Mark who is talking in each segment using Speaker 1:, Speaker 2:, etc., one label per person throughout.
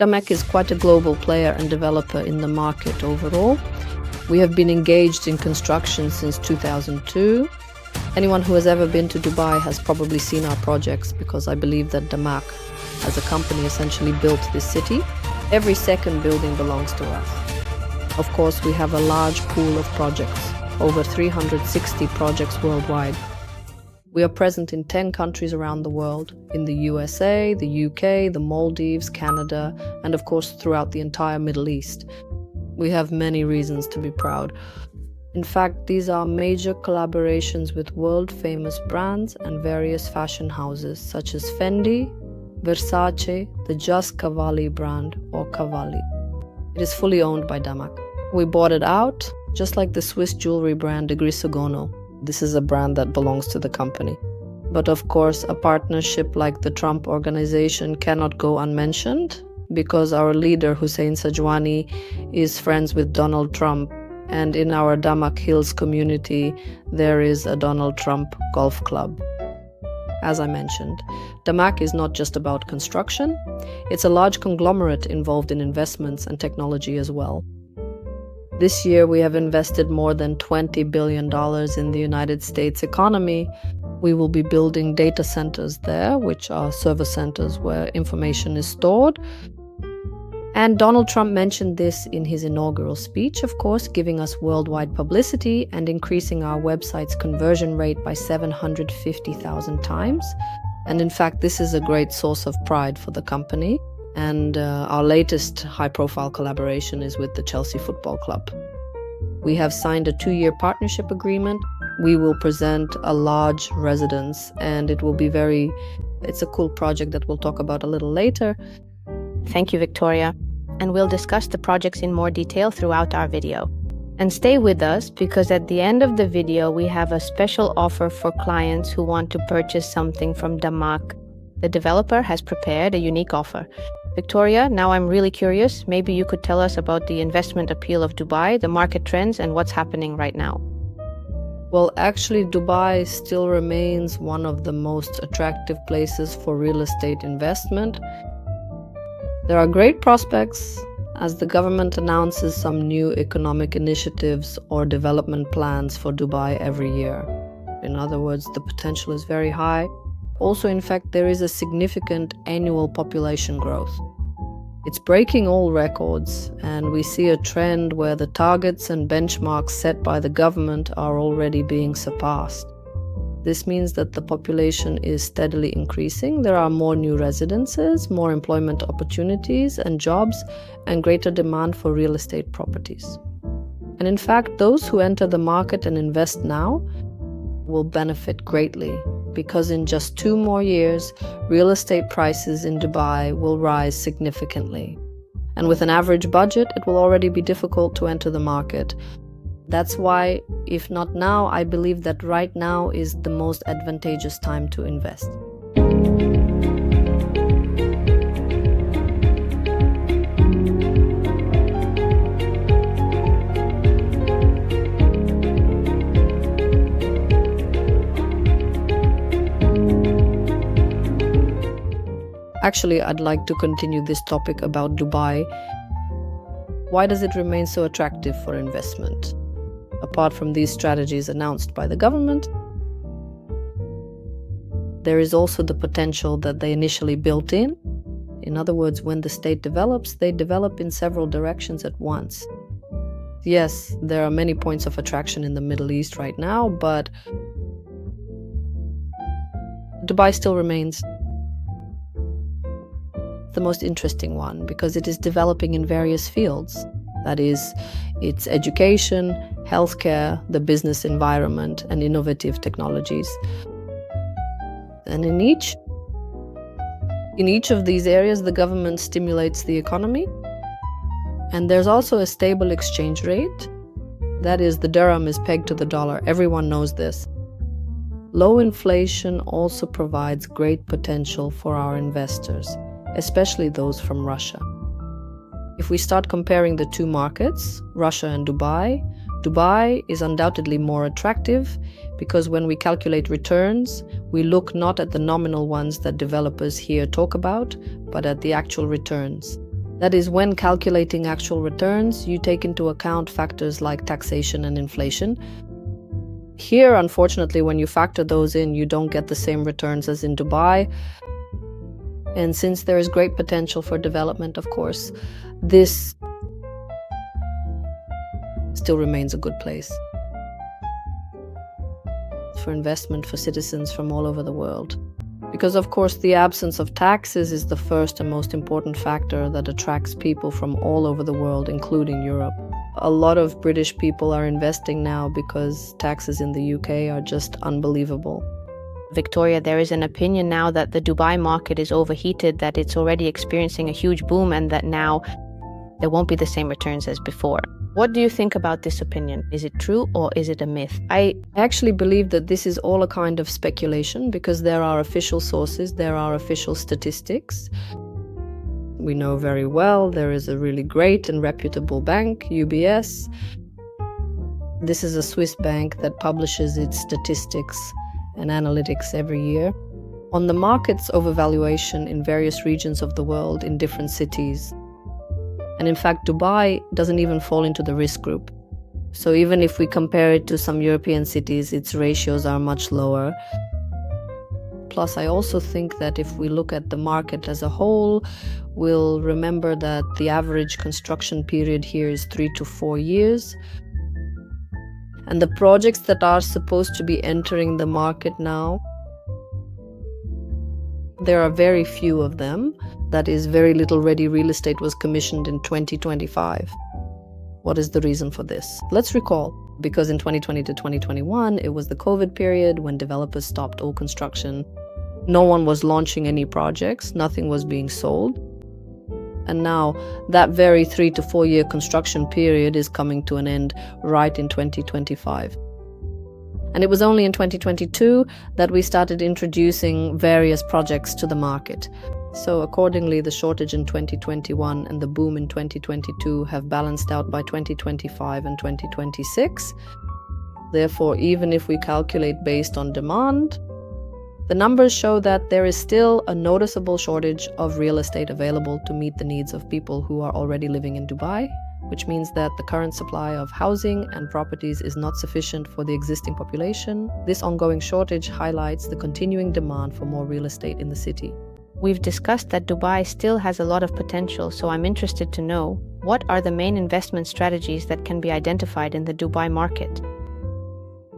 Speaker 1: Damac is quite a global player and developer in the market overall. We have been engaged in construction since 2002. Anyone who has ever been to Dubai has probably seen our projects, because I believe that Damac, as a company, essentially built this city. Every second building belongs to us. Of course, we have a large pool of projects, over 360 projects worldwide. We are present in 10 countries around the world, in the USA, the UK, the Maldives, Canada, and of course throughout the entire Middle East. We have many reasons to be proud. In fact, these are major collaborations with world-famous brands and various fashion houses such as Fendi, Versace, the Just Cavalli brand, or Cavalli. It is fully owned by Damac. We bought it out, just like the Swiss jewelry brand de Grisogono. This is a brand that belongs to the company. But of course, a partnership like the Trump Organization cannot go unmentioned, because our leader, Hussein Sajwani, is friends with Donald Trump, and in our Damac Hills community, there is a Donald Trump golf club. As I mentioned, Damac is not just about construction, it's a large conglomerate involved in investments and technology as well. This year, we have invested more than $20 billion in the United States economy. We will be building data centers there, which are server centers where information is stored. And Donald Trump mentioned this in his inaugural speech, of course, giving us worldwide publicity and increasing our website's conversion rate by 750,000 times. And in fact, this is a great source of pride for the company. And our latest high-profile collaboration is with the Chelsea Football Club. We have signed a 2-year partnership agreement. We will present a large residence, and it's a cool project that we'll talk about a little later.
Speaker 2: Thank you, Victoria. And we'll discuss the projects in more detail throughout our video. And stay with us, because at the end of the video, we have a special offer for clients who want to purchase something from Damac. The developer has prepared a unique offer. Victoria, now I'm really curious. Maybe you could tell us about the investment appeal of Dubai, the market trends, and what's happening right now.
Speaker 1: Well, actually, Dubai still remains one of the most attractive places for real estate investment. There are great prospects as the government announces some new economic initiatives or development plans for Dubai every year. In other words, the potential is very high. Also, in fact, there is a significant annual population growth. It's breaking all records, and we see a trend where the targets and benchmarks set by the government are already being surpassed. This means that the population is steadily increasing. There are more new residences, more employment opportunities and jobs, and greater demand for real estate properties. And in fact, those who enter the market and invest now will benefit greatly, because in just 2 more years, real estate prices in Dubai will rise significantly. And with an average budget, it will already be difficult to enter the market. That's why, if not now, I believe that right now is the most advantageous time to invest. Actually, I'd like to continue this topic about Dubai. Why does it remain so attractive for investment? Apart from these strategies announced by the government, there is also the potential that they initially built in. In other words, when the state develops, they develop in several directions at once. Yes, there are many points of attraction in the Middle East right now, but Dubai still remains the most interesting one, because it is developing in various fields. That is, its education, healthcare, the business environment, and innovative technologies. And in each of these areas, the government stimulates the economy. And there's also a stable exchange rate. That is, the dirham is pegged to the dollar. Everyone knows this. Low inflation also provides great potential for our investors, especially those from Russia. If we start comparing the 2 markets, Russia and Dubai is undoubtedly more attractive, because when we calculate returns, we look not at the nominal ones that developers here talk about, but at the actual returns. That is, when calculating actual returns, you take into account factors like taxation and inflation. Here, unfortunately, when you factor those in, you don't get the same returns as in Dubai. And since there is great potential for development, of course, this still remains a good place for investment for citizens from all over the world. Because, of course, the absence of taxes is the first and most important factor that attracts people from all over the world, including Europe. A lot of British people are investing now because taxes in the UK are just unbelievable.
Speaker 2: Victoria, there is an opinion now that the Dubai market is overheated, that it's already experiencing a huge boom, and that now there won't be the same returns as before. What do you think about this opinion? Is it true or is it a myth?
Speaker 1: I actually believe that this is all a kind of speculation because there are official sources, there are official statistics. We know very well there is a really great and reputable bank, UBS. This is a Swiss bank that publishes its statistics and analytics every year on the market's overvaluation in various regions of the world in different cities. And in fact, Dubai doesn't even fall into the risk group. So even if we compare it to some European cities, its ratios are much lower. Plus, I also think that if we look at the market as a whole, we'll remember that the average construction period here is 3 to 4 years. And the projects that are supposed to be entering the market now, there are very few of them. That is, very little ready real estate was commissioned in 2025. What is the reason for this? Let's recall, because in 2020 to 2021, it was the COVID period when developers stopped all construction. No one was launching any projects, nothing was being sold. And now that very 3 to 4 year construction period is coming to an end right in 2025. And it was only in 2022 that we started introducing various projects to the market. So accordingly, the shortage in 2021 and the boom in 2022 have balanced out by 2025 and 2026. Therefore, even if we calculate based on demand, the numbers show that there is still a noticeable shortage of real estate available to meet the needs of people who are already living in Dubai, which means that the current supply of housing and properties is not sufficient for the existing population. This ongoing shortage highlights the continuing demand for more real estate in the city.
Speaker 2: We've discussed that Dubai still has a lot of potential, so I'm interested to know, what are the main investment strategies that can be identified in the Dubai market?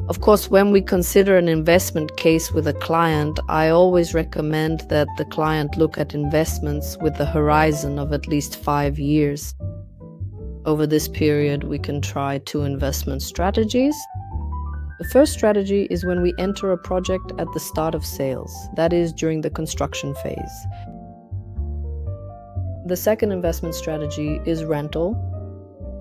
Speaker 1: Of course, when we consider an investment case with a client, I always recommend that the client look at investments with a horizon of at least 5 years. Over this period, we can try 2 investment strategies. The first strategy is when we enter a project at the start of sales, that is, during the construction phase. The second investment strategy is rental.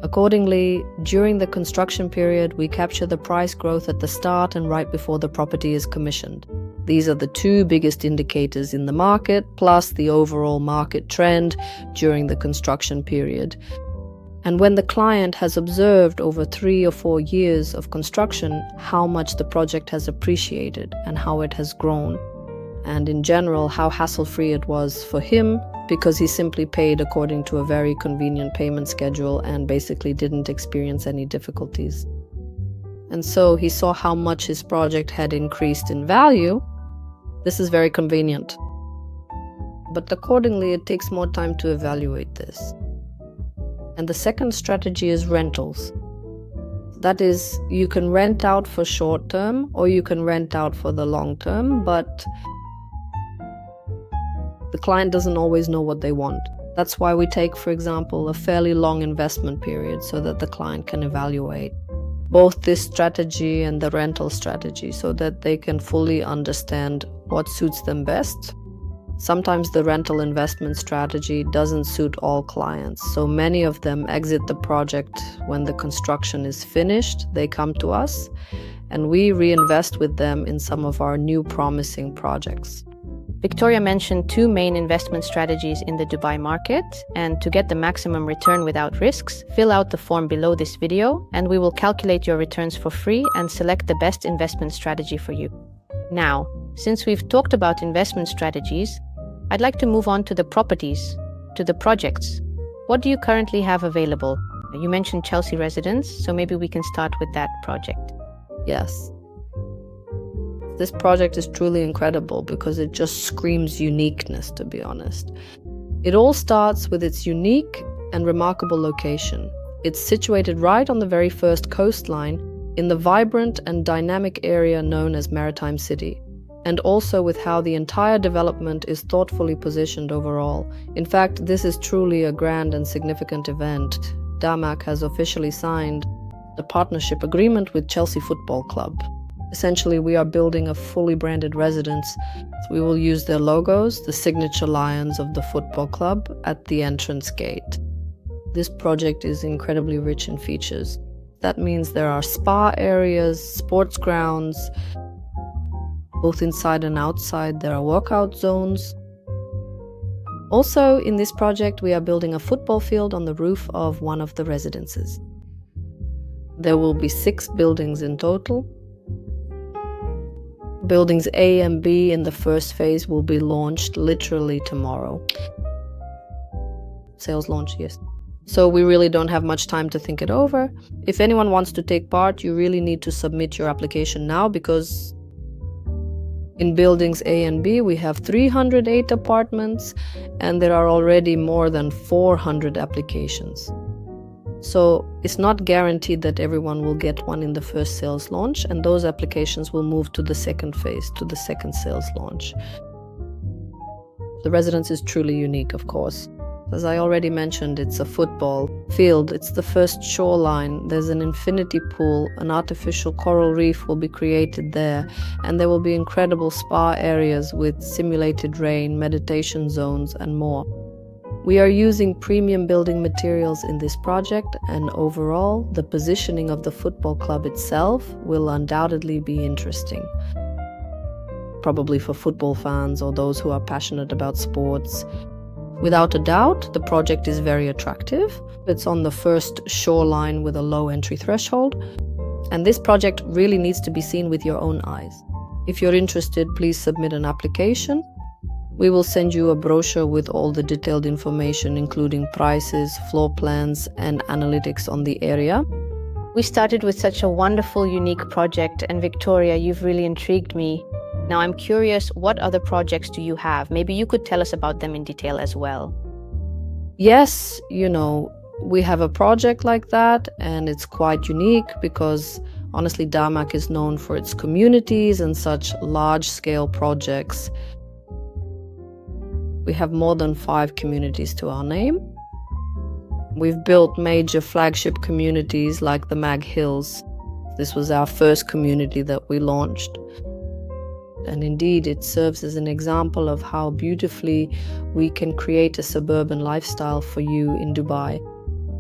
Speaker 1: Accordingly, during the construction period, we capture the price growth at the start and right before the property is commissioned. These are the 2 biggest indicators in the market, plus the overall market trend during the construction period. And when the client has observed over 3 or 4 years of construction how much the project has appreciated and how it has grown, and in general how hassle-free it was for him, because he simply paid according to a very convenient payment schedule and basically didn't experience any difficulties. And so he saw how much his project had increased in value. This is very convenient. But accordingly, it takes more time to evaluate this. And the second strategy is rentals. That is, you can rent out for short term or you can rent out for the long term, but the client doesn't always know what they want. That's why we take, for example, a fairly long investment period so that the client can evaluate both this strategy and the rental strategy so that they can fully understand what suits them best. Sometimes the rental investment strategy doesn't suit all clients, so many of them exit the project when the construction is finished. They come to us, and we reinvest with them in some of our new promising projects.
Speaker 2: Victoria mentioned 2 main investment strategies in the Dubai market, and to get the maximum return without risks, fill out the form below this video, and we will calculate your returns for free and select the best investment strategy for you. Now, since we've talked about investment strategies, I'd like to move on to the properties, to the projects. What do you currently have available? You mentioned Chelsea Residence, so maybe we can start with that project.
Speaker 1: Yes. This project is truly incredible because it just screams uniqueness, to be honest. It all starts with its unique and remarkable location. It's situated right on the very first coastline in the vibrant and dynamic area known as Maritime City, and also with how the entire development is thoughtfully positioned overall. In fact, this is truly a grand and significant event. Damac has officially signed a partnership agreement with Chelsea Football Club. Essentially, we are building a fully branded residence. We will use their logos, the signature lions of the football club, at the entrance gate. This project is incredibly rich in features. That means there are spa areas, sports grounds, both inside and outside. There are workout zones. Also, in this project, we are building a football field on the roof of one of the residences. There will be 6 buildings in total. Buildings A and B in the first phase will be launched literally tomorrow. Sales launch, yes. So we really don't have much time to think it over. If anyone wants to take part, you really need to submit your application now, because in buildings A and B, we have 308 apartments and there are already more than 400 applications. So it's not guaranteed that everyone will get one in the first sales launch, and those applications will move to the second phase, to the second sales launch. The residence is truly unique, of course. As I already mentioned, it's a football field. It's the first shoreline. There's an infinity pool. An artificial coral reef will be created there. And there will be incredible spa areas with simulated rain, meditation zones, and more. We are using premium building materials in this project, and overall, the positioning of the football club itself will undoubtedly be interesting. Probably for football fans or those who are passionate about sports. Without a doubt, the project is very attractive. It's on the first shoreline with a low entry threshold. And this project really needs to be seen with your own eyes. If you're interested, please submit an application. We will send you a brochure with all the detailed information, including prices, floor plans, and analytics on the area.
Speaker 2: We started with such a wonderful, unique project, and Victoria, you've really intrigued me. Now I'm curious, what other projects do you have? Maybe you could tell us about them in detail as well.
Speaker 1: Yes, we have a project like that, and it's quite unique because honestly, Damac is known for its communities and such large-scale projects. We have more than 5 communities to our name. We've built major flagship communities like the Mag Hills. This was our first community that we launched. And indeed, it serves as an example of how beautifully we can create a suburban lifestyle for you in Dubai.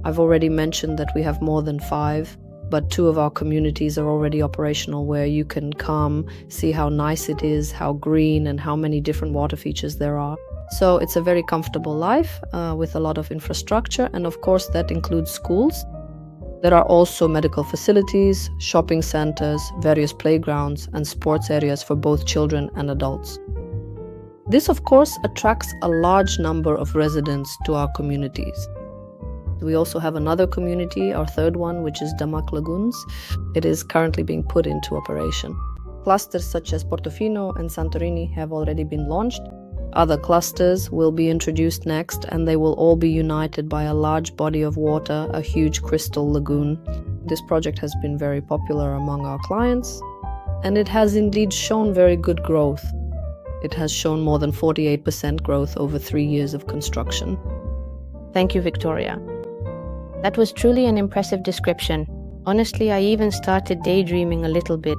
Speaker 1: I've already mentioned that we have more than 5, but 2 of our communities are already operational, where you can come, see how nice it is, how green, and how many different water features there are. So it's a very comfortable life with a lot of infrastructure, and of course that includes schools. There are also medical facilities, shopping centers, various playgrounds, and sports areas for both children and adults. This, of course, attracts a large number of residents to our communities. We also have another community, our third one, which is Damac Lagoons. It is currently being put into operation. Clusters such as Portofino and Santorini have already been launched. Other clusters will be introduced next, and they will all be united by a large body of water, a huge crystal lagoon. This project has been very popular among our clients, and it has indeed shown very good growth. It has shown more than 48% growth over 3 years of construction.
Speaker 2: Thank you, Victoria. That was truly an impressive description. Honestly, I even started daydreaming a little bit.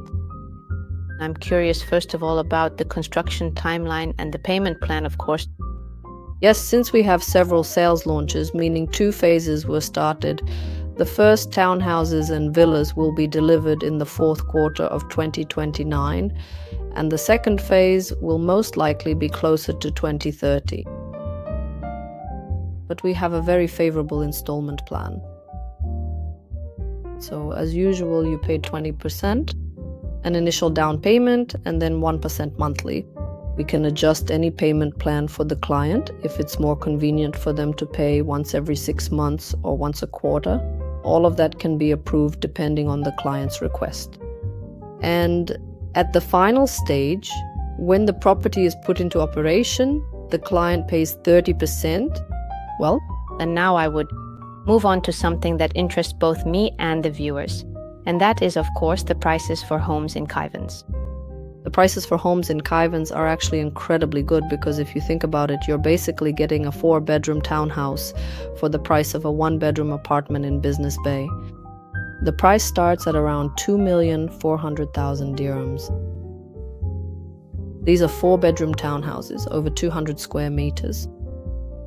Speaker 2: I'm curious, first of all, about the construction timeline and the payment plan, of course.
Speaker 1: Yes, since we have several sales launches, meaning 2 phases were started, the first townhouses and villas will be delivered in the 4th quarter of 2029, and the second phase will most likely be closer to 2030. But we have a very favorable installment plan. So, as usual, you pay 20%. An initial down payment, and then 1% monthly. We can adjust any payment plan for the client if it's more convenient for them to pay once every 6 months or once a quarter. All of that can be approved depending on the client's request. And at the final stage, when the property is put into operation, the client pays 30%. Well,
Speaker 2: And now I would move on to something that interests both me and the viewers. And that is, of course, the prices for homes in Kaivans.
Speaker 1: the prices for homes in Kaivans are actually incredibly good, because if you think about it, you're basically getting a 4-bedroom townhouse for the price of a 1-bedroom apartment in Business Bay. The price starts at around 2,400,000 dirhams. These are 4-bedroom townhouses, over 200 square meters,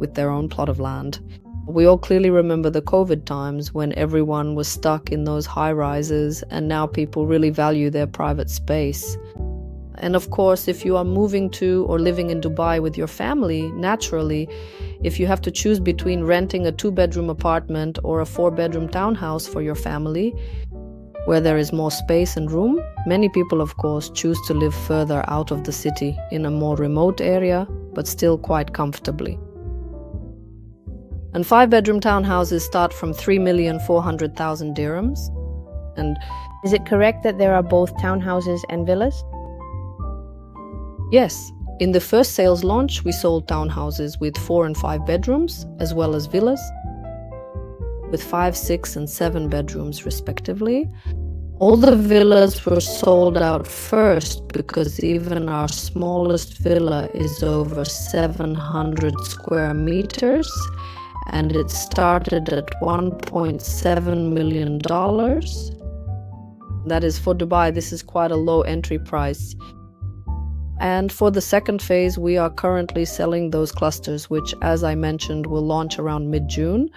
Speaker 1: with their own plot of land. We all clearly remember the COVID times when everyone was stuck in those high-rises, and now people really value their private space. And of course, if you are moving to or living in Dubai with your family, naturally, if you have to choose between renting a 2-bedroom apartment or a 4-bedroom townhouse for your family, where there is more space and room, many people, of course, choose to live further out of the city in a more remote area, but still quite comfortably. And 5-bedroom townhouses start from 3,400,000 dirhams. And
Speaker 2: Is it correct that there are both townhouses and villas?
Speaker 1: yes, in the first sales launch, we sold townhouses with 4 and 5 bedrooms, as well as villas with 5, 6, and 7 bedrooms, respectively. All the villas were sold out first because even our smallest villa is over 700 square meters, and it started at $1.7 million. That is, for Dubai, this is quite a low entry price. And for the second phase, we are currently selling those clusters, which, as I mentioned, will launch around mid-June.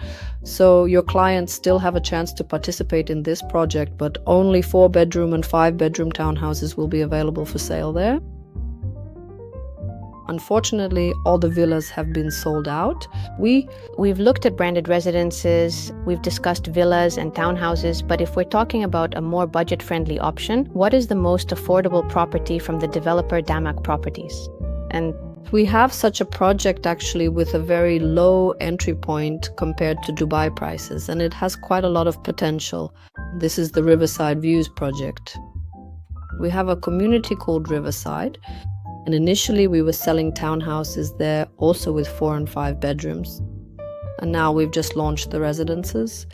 Speaker 1: So your clients still have a chance to participate in this project, but only 4-bedroom and 5-bedroom townhouses will be available for sale there. Unfortunately, all the villas have been sold out.
Speaker 2: We've looked at branded residences, we've discussed villas and townhouses, but if we're talking about a more budget-friendly option, what is the most affordable property from the developer Damac Properties? And
Speaker 1: We have such a project actually with a very low entry point compared to Dubai prices, and it has quite a lot of potential. This is the Riverside Views project. We have a community called Riverside, and initially we were selling townhouses there, also with 4 and 5 bedrooms. And now we've just launched the residences.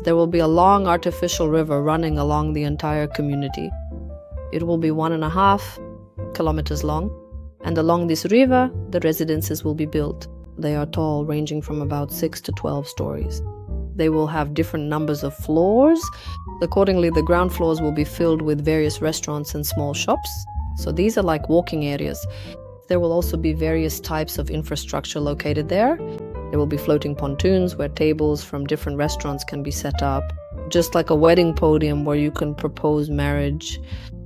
Speaker 1: There will be a long artificial river running along the entire community. It will be 1.5 kilometers long. And along this river, the residences will be built. They are tall, ranging from about 6 to 12 stories. They will have different numbers of floors. Accordingly, the ground floors will be filled with various restaurants and small shops. So these are like walking areas. There will also be various types of infrastructure located there. There will be floating pontoons where tables from different restaurants can be set up, just like a wedding podium where you can propose marriage.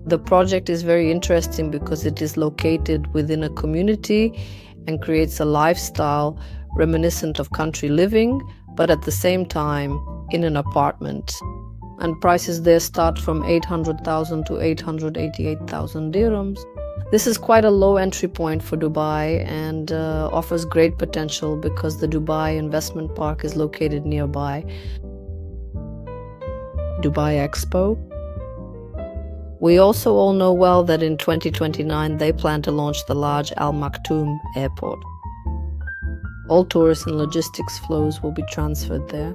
Speaker 1: The project is very interesting because it is located within a community and creates a lifestyle reminiscent of country living, but at the same time in an apartment. And prices there start from 800,000 to 888,000 dirhams. This is quite a low entry point for Dubai and offers great potential because the Dubai Investment Park is located nearby. Dubai Expo. We also all know well that in 2029 they plan to launch the large Al Maktoum airport. All tourist and logistics flows will be transferred there.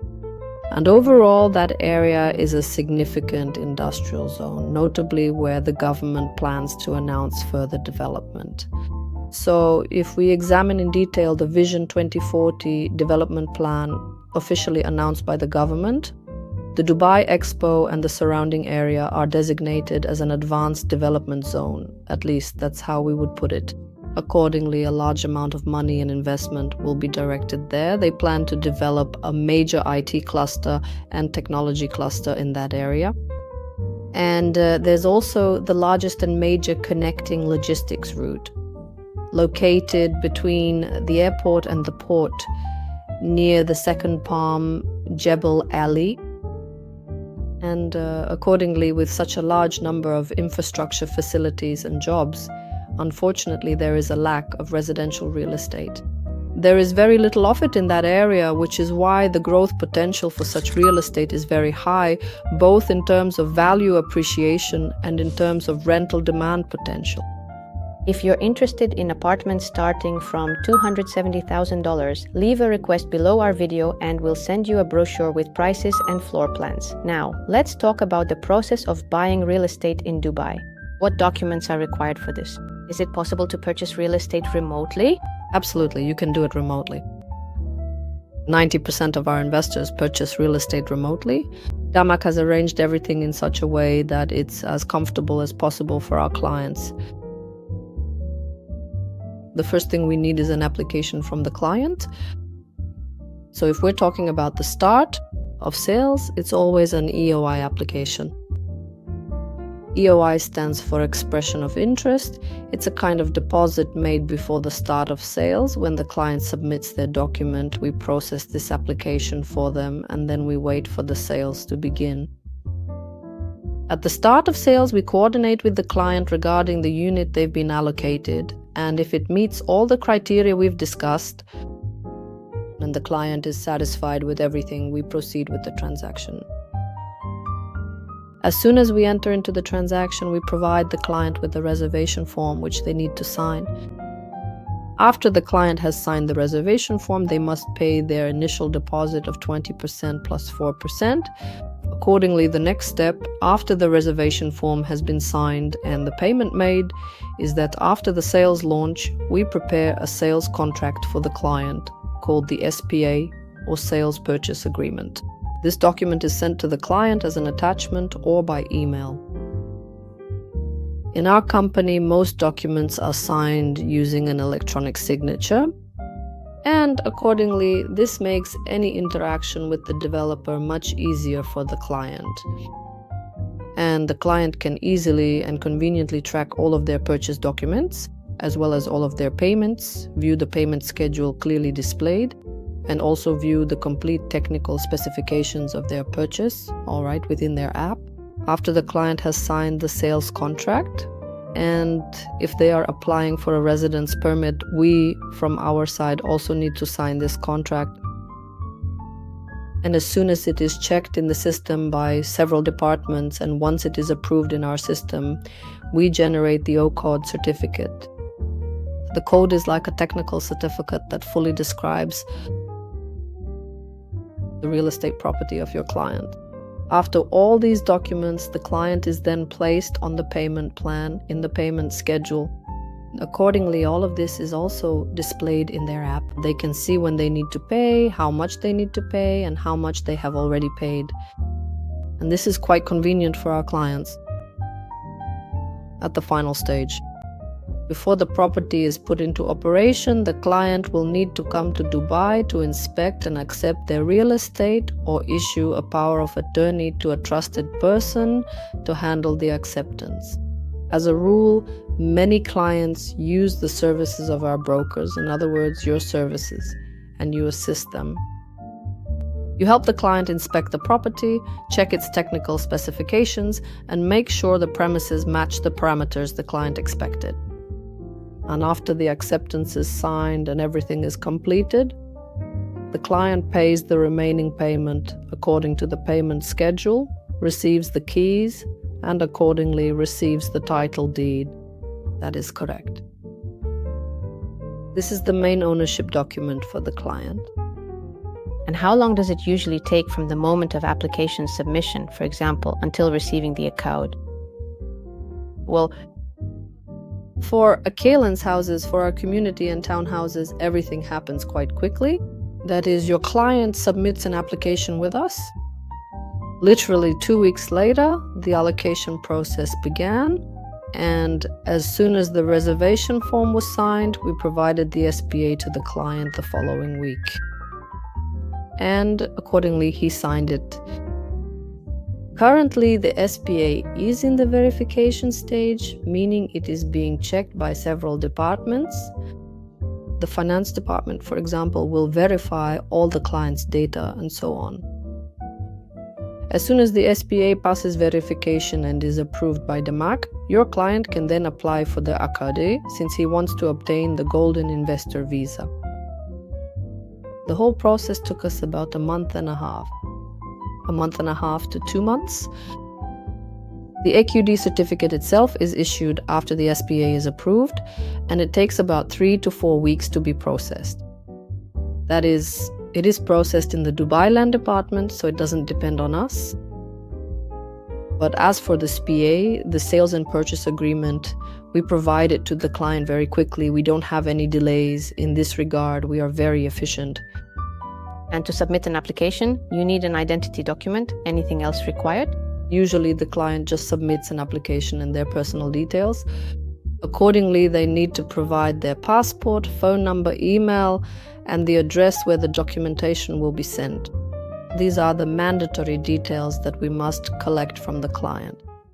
Speaker 1: And overall, that area is a significant industrial zone, notably where the government plans to announce further development. So if we examine in detail the Vision 2040 development plan officially announced by the government, the Dubai Expo and the surrounding area are designated as an advanced development zone. At least that's how we would put it. Accordingly, a large amount of money and investment will be directed there. They plan to develop a major IT cluster and technology cluster in that area. And there's also the largest and major connecting logistics route, located between the airport and the port, near the second palm Jebel Ali. And accordingly, with such a large number of infrastructure facilities and jobs, unfortunately, there is a lack of residential real estate. There is very little of it in that area, which is why the growth potential for such real estate is very high, both in terms of value appreciation and in terms of rental demand potential.
Speaker 2: If you're interested in apartments starting from $270,000, leave a request below our video and we'll send you a brochure with prices and floor plans. Now, let's talk about the process of buying real estate in Dubai. What documents are required for this? Is it possible to purchase real estate remotely?
Speaker 1: Absolutely, you can do it remotely. 90% of our investors purchase real estate remotely. Damac has arranged everything in such a way that it's as comfortable as possible for our clients. The first thing we need is an application from the client. So if we're talking about the start of sales, it's always an EOI application. EOI stands for expression of interest. It's a kind of deposit made before the start of sales. When the client submits their document, we process this application for them, and then we wait for the sales to begin. At the start of sales, we coordinate with the client regarding the unit they've been allocated, and if it meets all the criteria we've discussed, and the client is satisfied with everything, we proceed with the transaction. As soon as we enter into the transaction, we provide the client with a reservation form which they need to sign. After the client has signed the reservation form, they must pay their initial deposit of 20% plus 4%. Accordingly, the next step after the reservation form has been signed and the payment made is that after the sales launch, we prepare a sales contract for the client called the SPA or Sales Purchase Agreement. This document is sent to the client as an attachment or by email. In our company, most documents are signed using an electronic signature, and accordingly, this makes any interaction with the developer much easier for the client. And the client can easily and conveniently track all of their purchase documents, as well as all of their payments, view the payment schedule clearly displayed, and also view the complete technical specifications of their purchase, within their app. After the client has signed the sales contract, and if they are applying for a residence permit, we, from our side, also need to sign this contract. And as soon as it is checked in the system by several departments, and once it is approved in our system, we generate the O-code certificate. The code is like a technical certificate that fully describes the real estate property of your client. After all these documents, the client is then placed on the payment plan in the payment schedule. Accordingly, all of this is also displayed in their app. They can see when they need to pay, how much they need to pay, and how much they have already paid. And this is quite convenient for our clients. At the final stage, before the property is put into operation, the client will need to come to Dubai to inspect and accept their real estate or issue a power of attorney to a trusted person to handle the acceptance. As a rule, many clients use the services of our brokers, in other words, your services, and you assist them. You help the client inspect the property, check its technical specifications, and make sure the premises match the parameters the client expected. And after the acceptance is signed and everything is completed, the client pays the remaining payment according to the payment schedule, receives the keys, and accordingly receives the title deed. That is correct. This is the main ownership document for the client.
Speaker 2: And how long does it usually take from the moment of application submission, for example, until receiving the account?
Speaker 1: Well, for Akalan's houses, for our community and townhouses, everything happens quite quickly. That is, your client submits an application with us. Literally 2 weeks later, the allocation process began, and as soon as the reservation form was signed, we provided the SPA to the client the following week. And accordingly, he signed it. Currently, the SPA is in the verification stage, meaning it is being checked by several departments. The finance department, for example, will verify all the client's data and so on. As soon as the SPA passes verification and is approved by Damac, your client can then apply for the AKD since he wants to obtain the Golden Investor Visa. The whole process took us about a month and a half to 2 months. The AQD certificate itself is issued after the SPA is approved, and it takes about 3 to 4 weeks to be processed. That is, it is processed in the Dubai Land Department, so it doesn't depend on us. But as for the SPA, the sales and purchase agreement, we provide it to the client very quickly. We don't have any delays. In this regard, we are very efficient.
Speaker 2: And to submit an application, you need an identity document. Anything else required?
Speaker 1: Usually the client just submits an application and their personal details. Accordingly, they need to provide their passport, phone number, email, and the address where the documentation will be sent. These are the mandatory details that we must collect from the client.